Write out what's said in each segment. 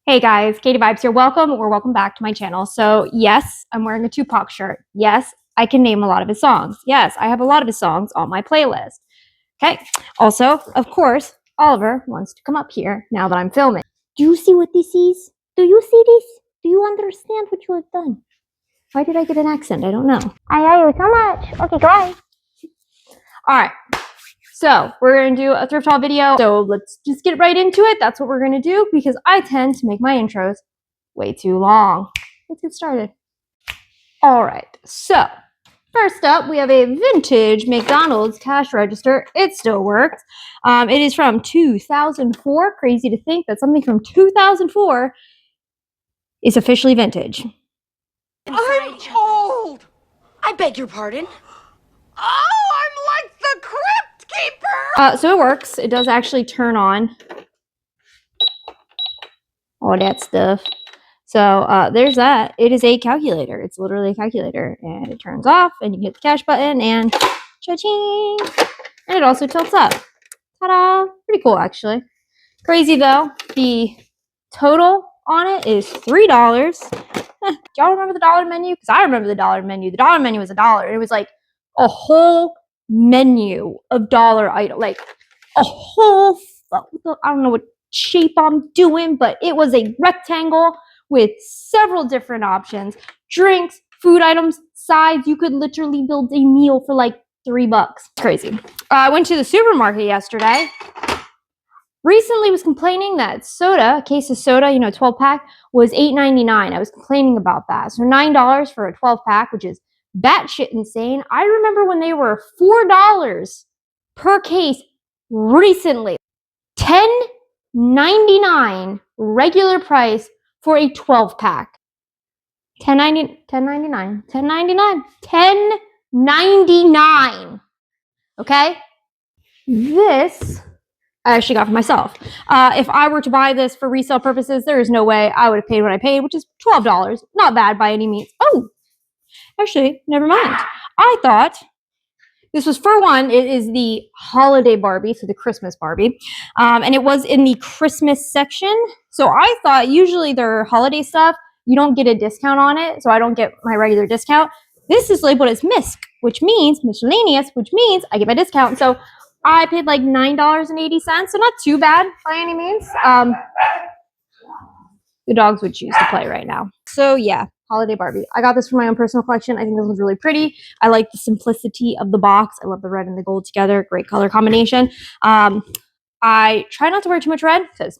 Hey guys, Katie Vibes here. Welcome or welcome back to my channel. So yes, I'm wearing a Tupac shirt. Yes, I can name a lot of his songs. Yes, I have a lot of his songs on my playlist. Okay. Also, of course, Oliver wants to come up here now that I'm filming. Do you see what this is? Do you see this? Do you understand what you have done? Why did I get an accent? I don't know. I love you so much. Okay, go ahead. All right. So we're going to do a thrift haul video. So let's just get right into it. That's what we're going to do because I tend to make my intros way too long. Let's get started. All right. So first up, we have a vintage McDonald's cash register. It still works. It is from 2004. Crazy to think that something from 2004 is officially vintage. I'm old. I beg your pardon. Oh, I'm like the Crypt Keeper. So it works. It does actually turn on all that stuff. So there's that. It is a calculator. It's literally a calculator, and it turns off, and you hit the cash button, and cha-ching! And it also tilts up. Ta-da! Pretty cool, actually. Crazy though. The total on it is $3. Y'all remember the dollar menu? Because I remember the dollar menu. The dollar menu was $1. It was like a whole menu of dollar items, like a whole. I don't know what shape I'm doing, but it was a rectangle with several different options: drinks, food items, sides. You could literally build a meal for like $3. Crazy. I went to the supermarket yesterday. Recently was complaining that soda, a case of soda, 12-pack, was $8.99. I was complaining about that. So $9 for a 12-pack, which is batshit insane. I remember when they were $4 per case recently. $10.99 regular price for a 12-pack. $10.99. Okay? This I actually got for myself. If I were to buy this for resale purposes, there is no way I would have paid what I paid, which is $12. Not bad by any means. Oh, actually, never mind. I thought this was, for one, it is the holiday Barbie, so the Christmas Barbie. And it was in the Christmas section. So I thought usually their holiday stuff, you don't get a discount on it. So I don't get my regular discount. This is labeled as MISC, which means miscellaneous, which means I get my discount. So I paid like $9.80, so not too bad by any means. The dogs would choose to play right now. So yeah, holiday Barbie. I got this for my own personal collection. I think this one's really pretty. I like the simplicity of the box. I love the red and the gold together. Great color combination. I try not to wear too much red because,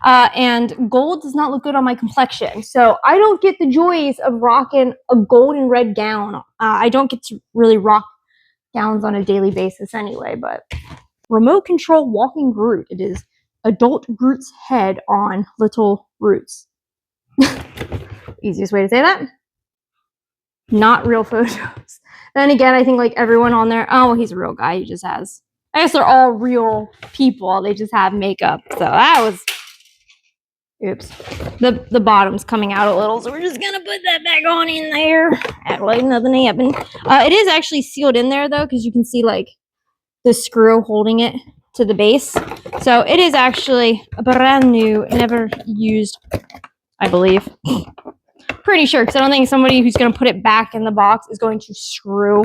and gold does not look good on my complexion. So I don't get the joys of rocking a gold and red gown. I don't get to really rock gowns on a daily basis anyway, but remote control walking Groot. It is adult Groot's head on little Roots. Easiest way to say that. Not real photos. Then again, I think like everyone on there, oh, he's a real guy. He just has, I guess they're all real people. They just have makeup. So that was, oops. The bottom's coming out a little, so we're just gonna put that back on in there. Act like nothing happened. It is actually sealed in there though, because you can see like the screw holding it to the base. So it is actually a brand new, never used, I believe. Pretty sure, because I don't think somebody who's going to put it back in the box is going to screw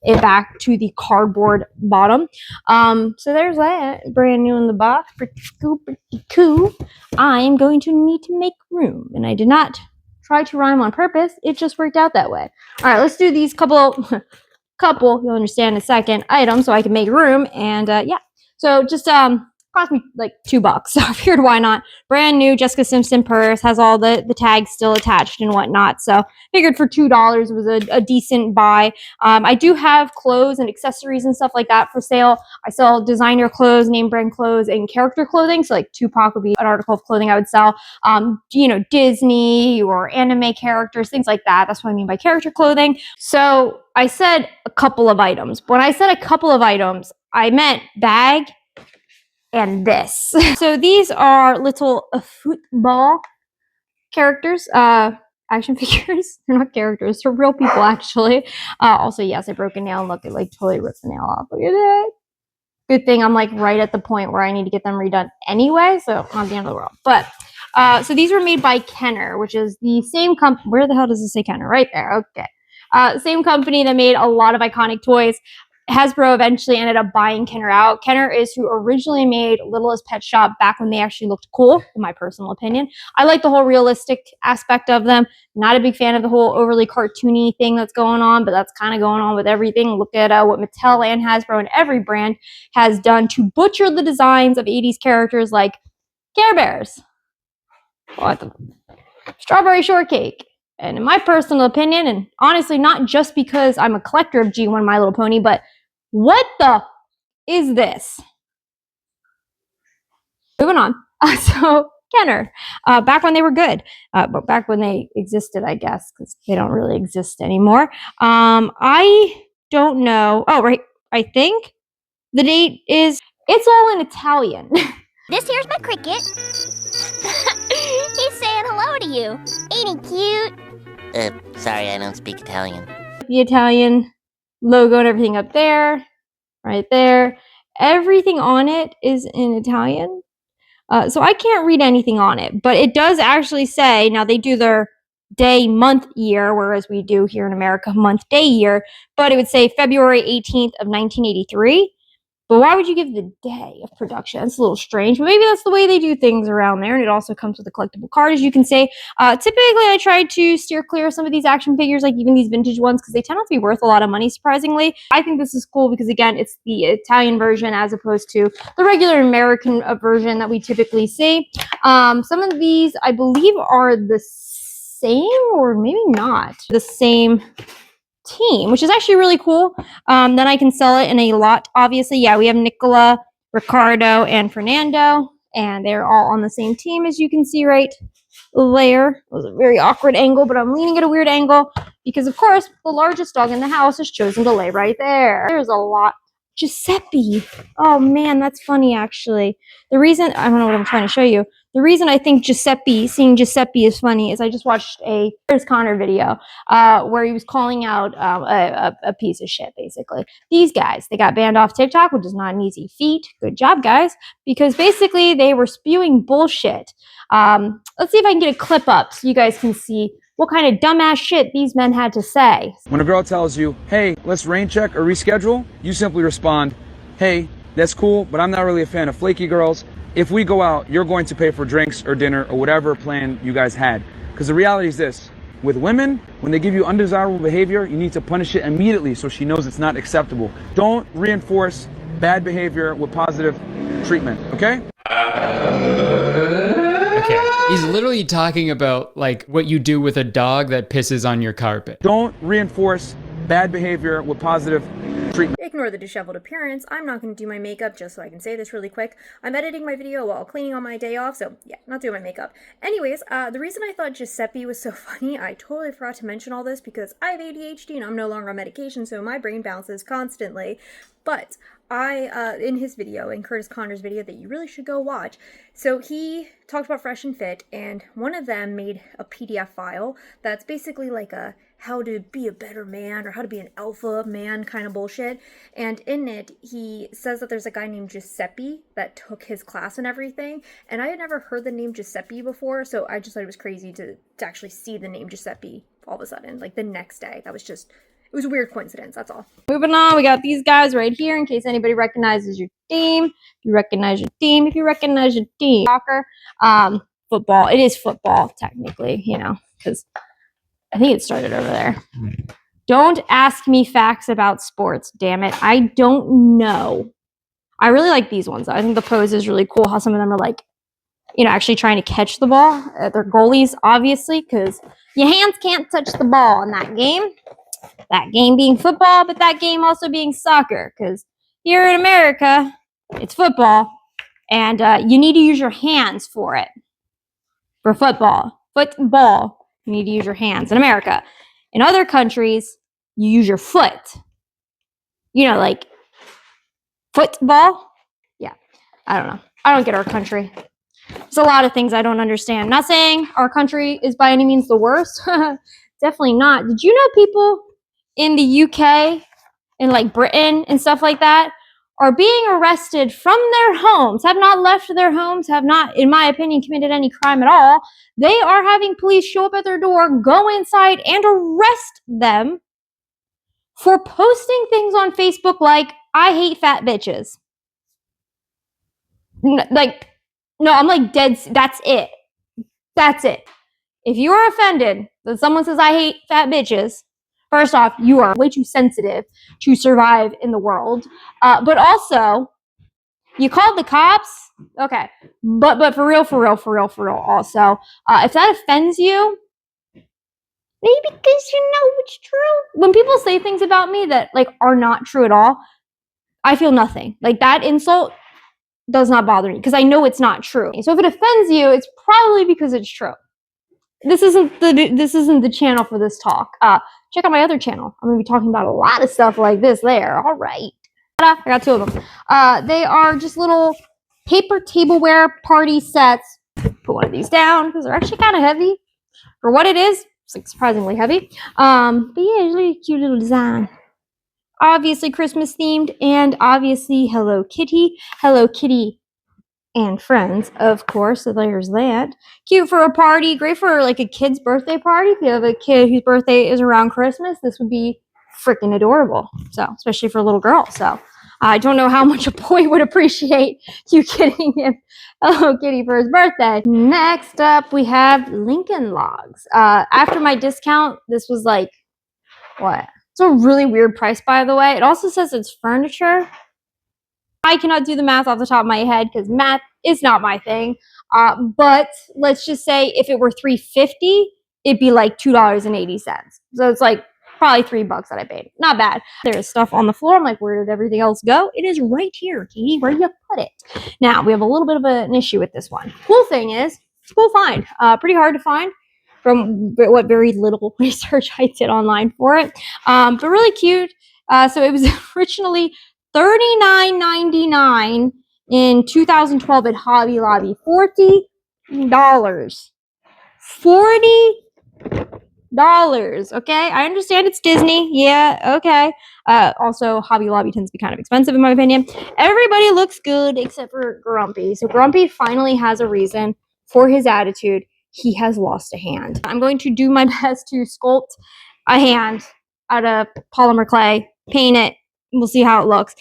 it back to the cardboard bottom. So there's that. Brand new in the box. Pretty cool. I'm going to need to make room. And I did not try to rhyme on purpose. It just worked out that way. All right, let's do these couple, you'll understand in a second, items so I can make room. And yeah, so just cost me like $2. So I figured why not. Brand new Jessica Simpson purse, has all the tags still attached and whatnot. So figured for $2 was a decent buy. I do have clothes and accessories and stuff like that for sale. I sell designer clothes, name brand clothes, and character clothing. So like Tupac would be an article of clothing I would sell. Disney or anime characters, things like that. That's what I mean by character clothing. So I said a couple of items. When I said a couple of items, I meant bag and this. So these are little football characters, action figures. They're not characters, they're real people actually. Also, yes, I broke a nail and look, it like totally ripped the nail off. Look at it. Good thing I'm like right at the point where I need to get them redone anyway, so not the end of the world. But So these were made by Kenner, which is the same company. Where the hell does it say Kenner? Right there. Okay. Same company that made a lot of iconic toys. Hasbro eventually ended up buying Kenner out. Kenner is who originally made Littlest Pet Shop back when they actually looked cool, in my personal opinion. I like the whole realistic aspect of them. Not a big fan of the whole overly cartoony thing that's going on, but that's kind of going on with everything. Look at what Mattel and Hasbro and every brand has done to butcher the designs of 80s characters like Care Bears. What the? Strawberry Shortcake. And in my personal opinion, and honestly, not just because I'm a collector of G1 My Little Pony, but what the is this? Moving on. So, Kenner, back when they were good, but back when they existed, I guess, because they don't really exist anymore. I don't know. Oh, right. I think the date is, it's all in Italian. This here's my cricket. He's saying hello to you. Ain't he cute? Sorry, I don't speak Italian. The Italian logo and everything up there, right there. Everything on it is in Italian. So I can't read anything on it, but it does actually say, now they do their day, month, year, whereas we do here in America, month, day, year, but it would say February 18th of 1983. But why would you give the day of production? That's a little strange, but maybe that's the way they do things around there. And it also comes with a collectible card, as you can say. Typically, I try to steer clear of some of these action figures, like even these vintage ones, because they tend not to be worth a lot of money, surprisingly. I think this is cool because, again, it's the Italian version as opposed to the regular American version that we typically see. Some of these, I believe, are the same, or maybe not the same team, which is actually really cool. Then I can sell it in a lot. Obviously, yeah, we have Nicola, Ricardo, and Fernando, and they're all on the same team, as you can see right there. It was a very awkward angle, but I'm leaning at a weird angle because, of course, the largest dog in the house is chosen to lay right there. There's a lot. Giuseppe. Oh man, that's funny actually. The reason, I don't know what I'm trying to show you. The reason I think seeing Giuseppe is funny is I just watched a Chris Connor video where he was calling out a piece of shit, basically. These guys, they got banned off TikTok, which is not an easy feat. Good job, guys. Because basically they were spewing bullshit. Let's see if I can get a clip up so you guys can see what kind of dumbass shit these men had to say. When a girl tells you, hey, let's rain check or reschedule, you simply respond, hey, that's cool, but I'm not really a fan of flaky girls. If we go out, you're going to pay for drinks or dinner or whatever plan you guys had. Because the reality is this, with women, when they give you undesirable behavior, you need to punish it immediately so she knows it's not acceptable. Don't reinforce bad behavior with positive treatment, okay? Okay, he's literally talking about like what you do with a dog that pisses on your carpet. Don't reinforce bad behavior with positive treatment. Ignore the disheveled appearance. I'm not going to do my makeup just so I can say this really quick. I'm editing my video while cleaning on my day off, so yeah, not doing my makeup. Anyways, the reason I thought Giuseppe was so funny, I totally forgot to mention all this because I have ADHD and I'm no longer on medication, so my brain bounces constantly. But in his video, in Curtis Connor's video that you really should go watch, so he talked about Fresh and Fit, and one of them made a PDF file that's basically like a how to be a better man or how to be an alpha man kind of bullshit. And in it, he says that there's a guy named Giuseppe that took his class and everything. And I had never heard the name Giuseppe before, so I just thought it was crazy to actually see the name Giuseppe all of a sudden, like the next day. That was just, it was a weird coincidence, that's all. Moving on, we got these guys right here in case anybody recognizes your team. If you recognize your team, Soccer, football. It is football, technically, you know, because I think it started over there. Don't ask me facts about sports, damn it. I don't know. I really like these ones. I think the pose is really cool, how some of them are like, you know, actually trying to catch the ball. They're goalies, obviously, because your hands can't touch the ball in that game. That game being football, but that game also being soccer, because here in America, it's football, and you need to use your hands for it. For football. Football. You need to use your hands in America. In other countries, you use your foot. You know, like football. Yeah, I don't know. I don't get our country. There's a lot of things I don't understand. Not saying our country is by any means the worst. Definitely not. Did you know people in the UK and like Britain and stuff like that are being arrested from their homes, have not left their homes, have not, in my opinion, committed any crime at all. They are having police show up at their door, go inside, and arrest them for posting things on Facebook like, I hate fat bitches. Like, no, I'm like dead. That's it. That's it. If you are offended that someone says, I hate fat bitches, first off, you are way too sensitive to survive in the world. But also, you called the cops? Okay. But for real, also, if that offends you, maybe because you know it's true. When people say things about me that, like, are not true at all, I feel nothing. Like, that insult does not bother me because I know it's not true. So if it offends you, it's probably because it's true. This isn't the channel for this talk. Check out my other channel. I'm gonna be talking about a lot of stuff like this there. All right. I got two of them. They are just little paper tableware party sets. Put one of these down because they're actually kind of heavy. For what it is, it's like surprisingly heavy. But yeah, it's a really cute little design. Obviously Christmas themed, and obviously Hello Kitty. Hello Kitty and friends, of course, so there's that. Cute for a party, great for like a kid's birthday party. If you have a kid whose birthday is around Christmas, this would be freaking adorable. So, especially for a little girl. So, I don't know how much a boy would appreciate you getting him Hello Kitty for his birthday. Next up, we have Lincoln Logs. After my discount, this was like, what? It's a really weird price, by the way. It also says it's furniture. I cannot do the math off the top of my head because math is not my thing. But let's just say if it were $3.50, it'd be like $2.80. So it's like probably $3 that I paid. Not bad. There's stuff on the floor. I'm like, where did everything else go? It is right here, Katie. Where do you put it? Now, we have a little bit of an issue with this one. Cool thing is, it's a cool find. Pretty hard to find from what very little research I did online for it. But really cute. So it was originally $39.99 in 2012 at Hobby Lobby. $40. $40. Okay, I understand it's Disney. Yeah, okay. Also, Hobby Lobby tends to be kind of expensive in my opinion. Everybody looks good except for Grumpy. So Grumpy finally has a reason for his attitude. He has lost a hand. I'm going to do my best to sculpt a hand out of polymer clay, paint it. We'll see how it looks.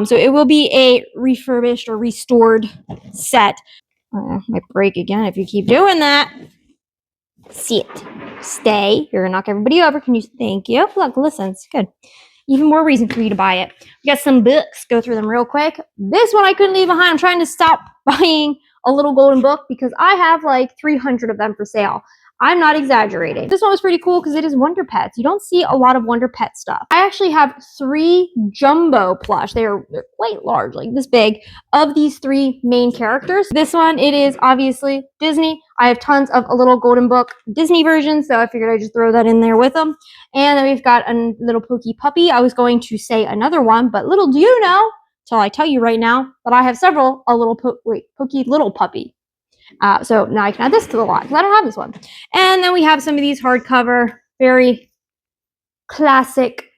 So it will be a refurbished or restored set. Might break again if you keep doing that. Sit. Stay. You're gonna knock everybody over. Can you? Thank you. Look, listen. It's good. Even more reason for you to buy it. We got some books. Go through them real quick. This one I couldn't leave behind. I'm trying to stop buying a little golden book because I have like 300 of them for sale. I'm not exaggerating. This one was pretty cool because it is Wonder Pets. You don't see a lot of Wonder Pet stuff. I actually have 3 jumbo plush. They're quite large, like this big, of these 3 main characters. This one, it is obviously Disney. I have tons of a little golden book Disney version, so I figured I'd just throw that in there with them. And then we've got a little Pokey puppy. I was going to say another one, but little do you know, till I tell you right now, that I have several Pokey little puppy. So now I can add this to the lot because I don't have this one. And then we have some of these hardcover, very classic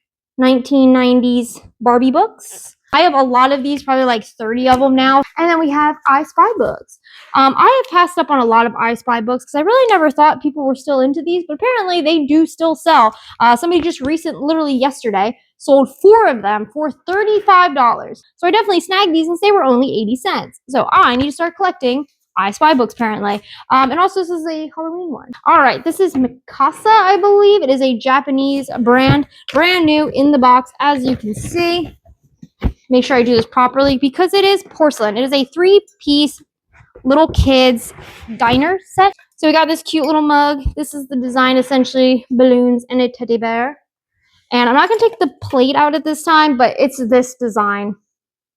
1990s Barbie books. I have a lot of these, probably like 30 of them now. And then we have I Spy books. I have passed up on a lot of I Spy books because I really never thought people were still into these, but apparently they do still sell. Somebody just literally yesterday, sold 4 of them for $35. So I definitely snagged these since they were only 80 cents. So I need to start collecting I Spy books apparently. And also this is a Halloween one. All right, this is Mikasa, I believe. It is a Japanese brand, brand new in the box, as you can see. Make sure I do this properly because it is porcelain. It is a 3-piece little kids diner set. So we got this cute little mug. This is the design, essentially balloons and a teddy bear. And I'm not going to take the plate out at this time, but it's this design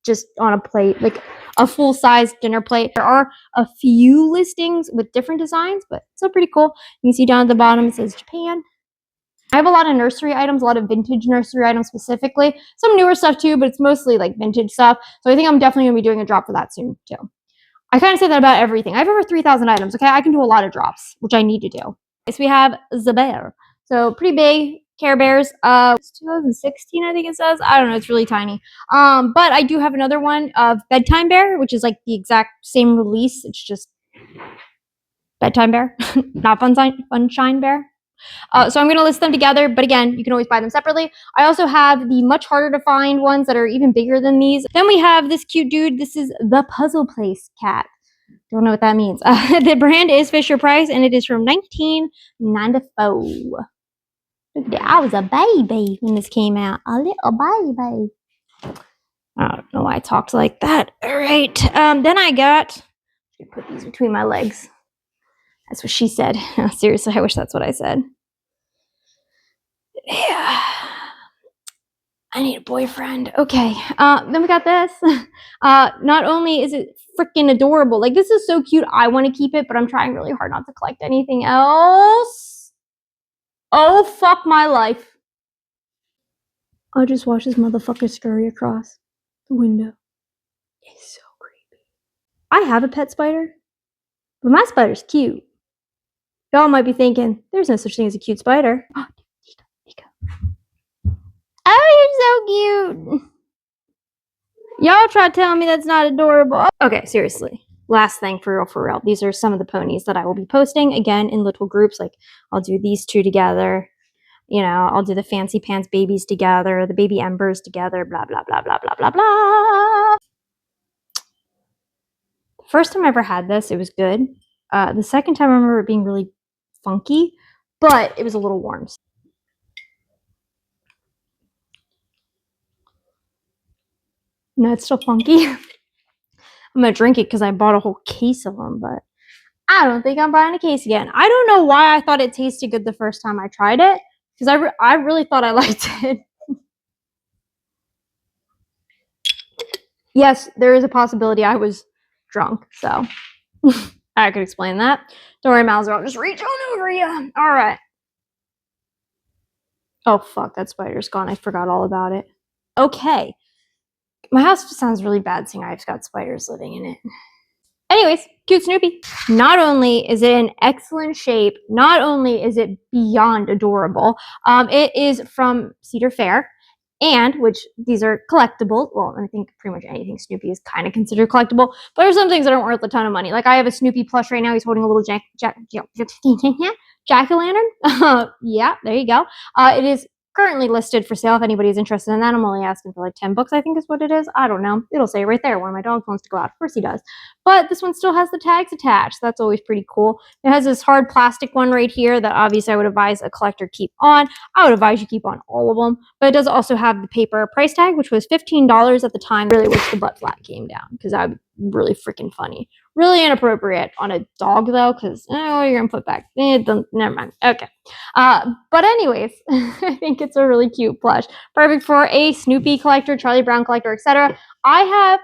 just on a plate, like a full-size dinner plate. There are a few listings with different designs, but still pretty cool. You can see down at the bottom it says Japan. I have a lot of nursery items, a lot of vintage nursery items specifically. Some newer stuff too, but it's mostly like vintage stuff. So I think I'm definitely going to be doing a drop for that soon too. I kind of say that about everything. I have over 3,000 items, okay? I can do a lot of drops, which I need to do. So we have the bear. So pretty big Care Bears. It's 2016, I think it says. I don't know. It's really tiny. But I do have another one of Bedtime Bear, which is like the exact same release. It's just Bedtime Bear, not Funshine Bear. So I'm going to list them together, but again, you can always buy them separately. I also have the much harder to find ones that are even bigger than these. Then we have this cute dude. This is the Puzzle Place cat. Don't know what that means. The brand is Fisher-Price, and it is from 1994. Look at that. I was a baby when this came out. A little baby. I don't know why I talked like that. All right. Then I got... put these between my legs. That's what she said. Seriously, I wish that's what I said. Yeah. I need a boyfriend. Okay. Then we got this. Not only is it freaking adorable, like this is so cute. I want to keep it, but I'm trying really hard not to collect anything else. Oh, fuck my life. I just watched this motherfucker scurry across the window. It's so creepy. I have a pet spider, but my spider's cute. Y'all might be thinking, there's no such thing as a cute spider. Oh, Nico. Oh, you're so cute. Y'all try telling me that's not adorable. Okay, seriously. Last thing, for real. These are some of the ponies that I will be posting, again, in little groups. Like, I'll do these two together. You know, I'll do the Fancy Pants babies together, the baby Embers together, blah, blah, blah, blah, blah, blah, blah. The first time I ever had this, it was good. The second time I remember it being really funky, but it was a little warm. No, it's still funky. I'm gonna drink it because I bought a whole case of them, but I don't think I'm buying a case again. I don't know why I thought it tasted good the first time I tried it, because I really thought I liked it. Yes, there is a possibility I was drunk, so I could explain that. Don't worry, Mauser, I'll just reach on over you. All right. Oh, fuck, that spider's gone. I forgot all about it. Okay. My house sounds really bad seeing I've got spiders living in it. Anyways, cute Snoopy. Not only is it in excellent shape, not only is it beyond adorable, it is from Cedar Fair, and which these are collectible. Well, I think pretty much anything Snoopy is kind of considered collectible, but there's some things that aren't worth a ton of money. Like I have a Snoopy plush right now. He's holding a little jack-o'-lantern. Yeah, there you go. It is currently listed for sale if anybody's interested in that. I'm only asking for like $10, I think is what it is. I don't know. It'll say right there. One of my dogs wants to go out. Of course he does. But this one still has the tags attached. That's always pretty cool. It has this hard plastic one right here that obviously I would advise a collector keep on. I would advise you keep on all of them. But it does also have the paper price tag, which was $15 at the time. Really wish the butt flap came down because that would be really freaking funny. Really inappropriate on a dog though, because you're gonna put back. Never mind. Okay. But anyways, I think it's a really cute plush. Perfect for a Snoopy collector, Charlie Brown collector, etc. I have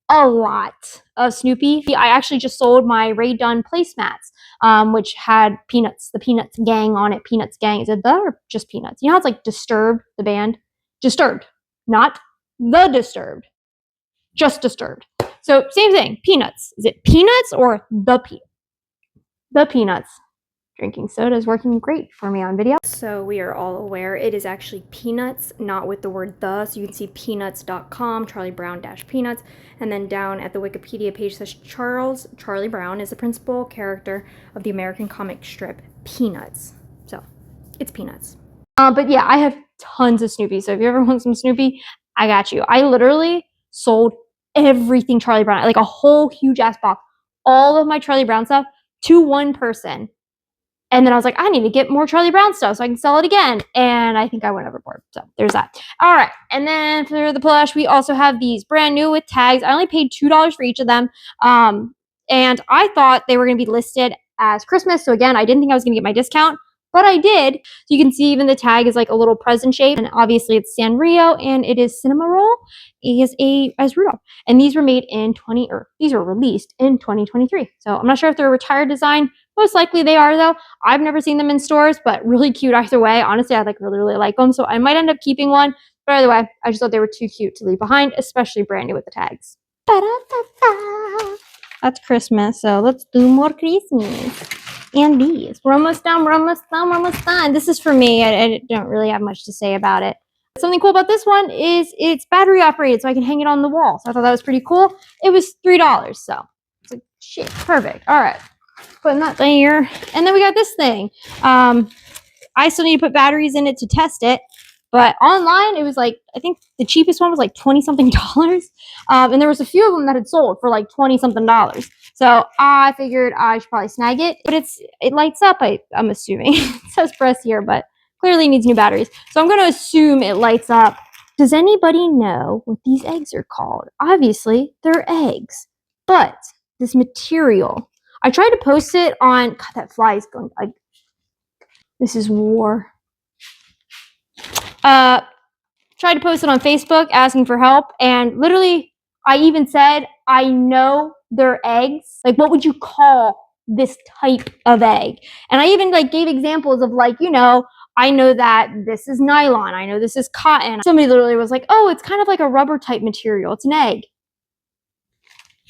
a lot of Snoopy. I actually just sold my Ray Dunn placemats, which had Peanuts, the Peanuts gang on it. Peanuts gang. Is it the or just Peanuts? You know how it's like Disturbed, the band? Disturbed, not the Disturbed. Just Disturbed. So same thing, Peanuts. Is it Peanuts or the Peanuts? Drinking soda is working great for me on video. So we are all aware it is actually Peanuts, not with the word the. So you can see peanuts.com, Charlie Brown-Peanuts, and then down at the Wikipedia page says Charlie Brown is the principal character of the American comic strip Peanuts. So it's Peanuts. But yeah, I have tons of Snoopy. So if you ever want some Snoopy, I got you. I literally sold everything Charlie Brown, like a whole huge ass box, all of my Charlie Brown stuff to one person. And then I was like, I need to get more Charlie Brown stuff so I can sell it again. And I think I went overboard. So there's that. All right. And then for the plush, we also have these brand new with tags. I only paid $2 for each of them. And I thought they were going to be listed as Christmas. So again, I didn't think I was going to get my discount, but I did. So you can see even the tag is like a little present shape. And obviously it's Sanrio and it is Cinema Roll as Rudolph. And these were made in these were released in 2023. So I'm not sure if they're a retired design. Most likely they are though. I've never seen them in stores, but really cute either way. Honestly, I really like them. So I might end up keeping one. But either way, I just thought they were too cute to leave behind, especially brand new with the tags. That's Christmas, so let's do more Christmas. and these. We're almost done. We're almost done. We're almost done. This is for me. I don't really have much to say about it. Something cool about this one is it's battery operated, so I can hang it on the wall. So I thought that was pretty cool. It was $3, so it's like, shit, perfect. All right, putting that there. And then we got this thing. I still need to put batteries in it to test it. But online, it was like, I think the cheapest one was like 20-something dollars. And there was a few of them that had sold for like 20-something dollars. So I figured I should probably snag it. But it lights up, I'm assuming. It says press here, but clearly needs new batteries. So I'm going to assume it lights up. Does anybody know what these eggs are called? Obviously, they're eggs. But this material, I tried to post it on, God, that fly is going, like, this is war. Tried to post it on Facebook asking for help, and literally I even said, I know they're eggs. Like, what would you call this type of egg? And I even like gave examples of like, you know, I know that this is nylon. I know this is cotton. Somebody literally was like, oh, it's kind of like a rubber type material. It's an egg.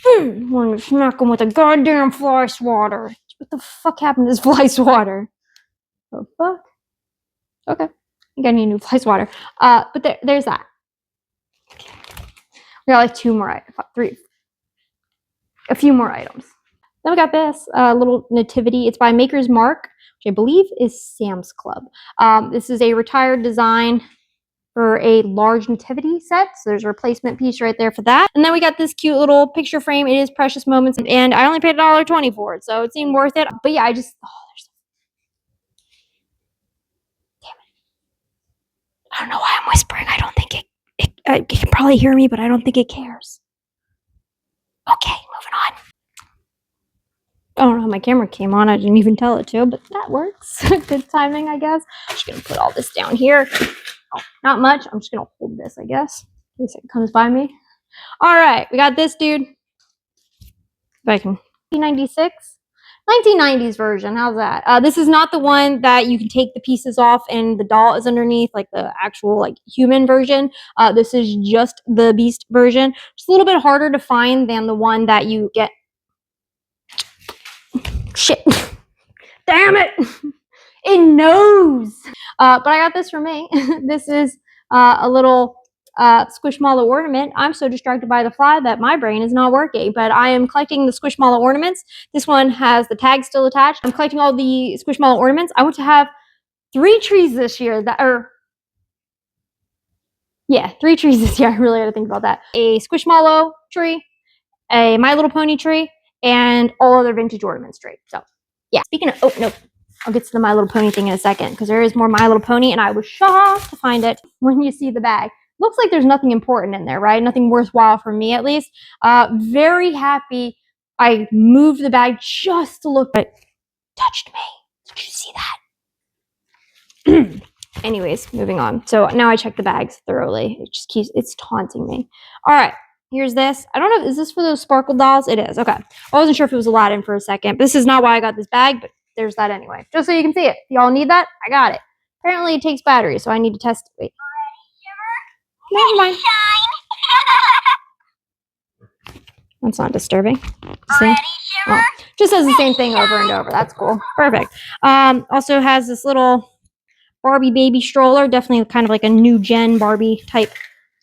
Want to smack them with a goddamn fly swatter. What the fuck happened to this fly swatter? The fuck? Okay. I got a new fly swatter. But there's that. We got like a few more items. Then we got this little nativity. It's by Maker's Mark, which I believe is Sam's Club. This is a retired design for a large nativity set. So there's a replacement piece right there for that. And then we got this cute little picture frame. It is Precious Moments, and I only paid $1.20 for it, so it seemed worth it. But yeah, there's I don't know why I'm whispering. I don't think it can probably hear me, but I don't think it cares. Okay, moving on. I don't know how my camera came on. I didn't even tell it to, but that works. Good timing, I guess. I'm just going to put all this down here. Oh, not much. I'm just going to hold this, I guess, in case it comes by me. All right, we got this dude. If I can. 1996. 1990s version. How's that? This is not the one that you can take the pieces off and the doll is underneath, like the actual like human version. This is just the Beast version. It's a little bit harder to find than the one that you get. Shit. Damn it. It knows. But I got this for me. This is a little Squishmallow ornament. I'm so distracted by the fly that my brain is not working, but I am collecting the Squishmallow ornaments. This one has the tag still attached. I'm collecting all the Squishmallow ornaments. I want to have 3 trees this year that are, yeah, 3 trees this year. I really got to think about that. A Squishmallow tree, a My Little Pony tree, and all other vintage ornaments tree. So yeah, speaking of, oh no, I'll get to the My Little Pony thing in a second because there is more My Little Pony, and I was shocked to find it when you see the bag. Looks like there's nothing important in there, right? Nothing worthwhile for me, at least. Very happy I moved the bag just to look, but it touched me. Did you see that? Anyways, moving on. So now I check the bags thoroughly. It just keeps, it's taunting me. All right, here's this. I don't know, is this for those sparkle dolls? It is, okay. I wasn't sure if it was Aladdin for a second, but this is not why I got this bag, but there's that anyway. Just so you can see it. Y'all need that? I got it. Apparently it takes battery, so I need to test it. Wait. Never mind. That's not disturbing. See? Well, just says the same thing over and over. That's cool. Perfect. Also has this little Barbie baby stroller. Definitely kind of like a new gen Barbie type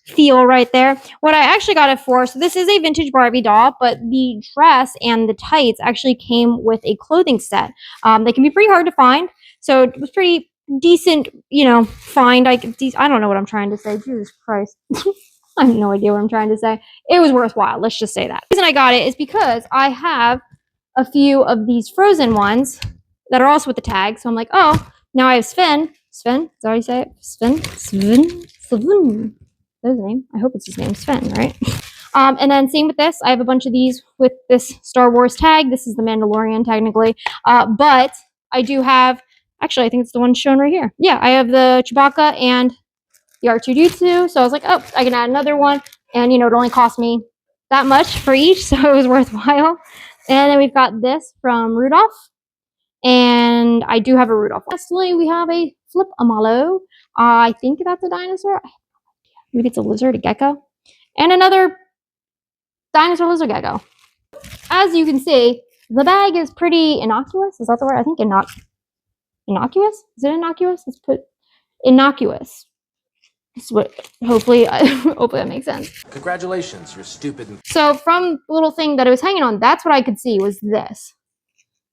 feel right there. What I actually got it for, so this is a vintage Barbie doll, but the dress and the tights actually came with a clothing set. They can be pretty hard to find. So it was pretty decent, you know, find. I don't know what I'm trying to say. Jesus Christ. I have no idea what I'm trying to say. It was worthwhile. Let's just say that. The reason I got it is because I have a few of these frozen ones that are also with the tag. So I'm like, oh, now I have Sven. Sven? Is that how you say it? Sven? That's his name. I hope it's his name. Sven, right? And then same with this. I have a bunch of these with this Star Wars tag. This is the Mandalorian, technically. But I do have, actually, I think it's the one shown right here. Yeah, I have the Chewbacca and the R2-D2. So I was like, oh, I can add another one. And, you know, it only cost me that much for each. So it was worthwhile. And then we've got this from Rudolph. And I do have a Rudolph. Lastly, we have a Flip-A-Mallow. I think that's a dinosaur. Maybe it's a lizard, a gecko. And another dinosaur lizard gecko. As you can see, The bag is pretty innocuous. Is that the word? I think innocuous? Is it innocuous? Let's put innocuous. This is what, hopefully that makes sense. Congratulations, you're stupid. So from the little thing that it was hanging on, that's what I could see was this.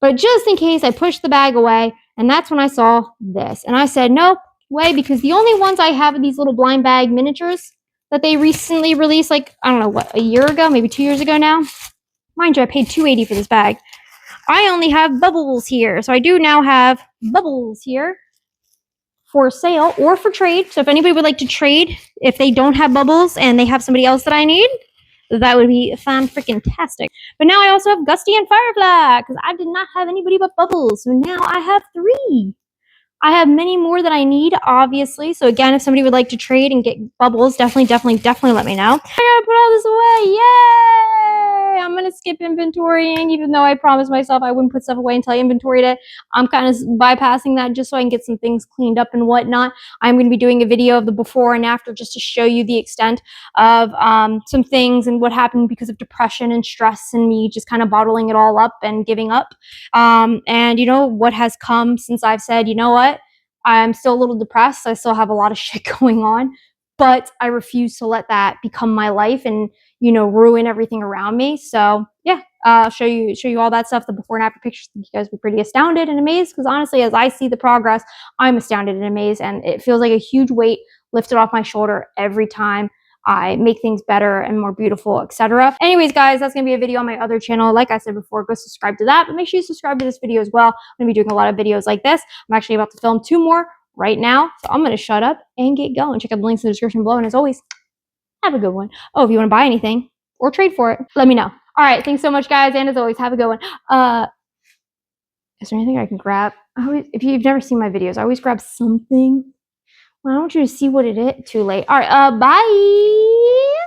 But just in case, I pushed the bag away, and that's when I saw this. And I said, nope, way, because the only ones I have are these little blind bag miniatures that they recently released, like, I don't know, what, a year ago, maybe 2 years ago now? Mind you, I paid $2.80 for this bag. I only have bubbles here. So I do now have bubbles here for sale or for trade. So if anybody would like to trade, if they don't have bubbles and they have somebody else that I need, that would be fan-freaking-tastic. But now I also have Gusty and Firefly, because I did not have anybody but Bubbles. So now I have 3. I have many more that I need, obviously. So again, if somebody would like to trade and get Bubbles, definitely let me know. I gotta put all this away. Yay! I'm gonna skip inventorying, even though I promised myself I wouldn't put stuff away until I inventoried it. I'm kind of bypassing that just so I can get some things cleaned up and whatnot. I'm gonna be doing a video of the before and after just to show you the extent of some things and what happened because of depression and stress and me just kind of bottling it all up and giving up. And you know what has come since I've said, you know what? I'm still a little depressed. I still have a lot of shit going on, but I refuse to let that become my life and, you know, ruin everything around me. So yeah, I'll show you all that stuff, the before and after pictures. You guys will be pretty astounded and amazed, because honestly, as I see the progress, I'm astounded and amazed, and it feels like a huge weight lifted off my shoulder every time I make things better and more beautiful, etc. Anyways, guys, that's going to be a video on my other channel. Like I said before, go subscribe to that, but make sure you subscribe to this video as well. I'm going to be doing a lot of videos like this. I'm actually about to film 2 more right now, so I'm going to shut up and get going. Check out the links in the description below, and as always, have a good one. Oh, if you want to buy anything or trade for it, let me know. All right, thanks so much, guys, and as always, have a good one. Is there anything I can grab? If you've never seen my videos, I always grab something. I want you to see what it is. Too late. All right, bye.